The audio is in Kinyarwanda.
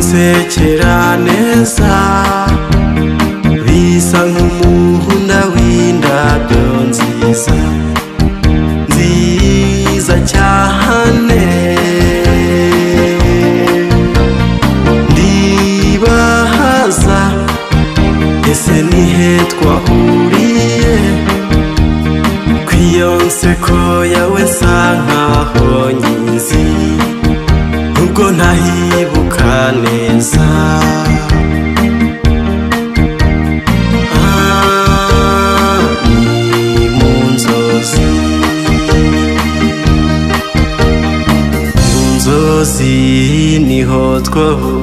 agusekera neza bisa nk'umuhunda w'indabyo nziza nziza cyane. Ndibaza ese nihe twahuriye kw'iyo nseko yawe nsa nkaho nyizi nubwo ntahibuka neza. Ni mu nzozi, mu nzozi niho twahuriye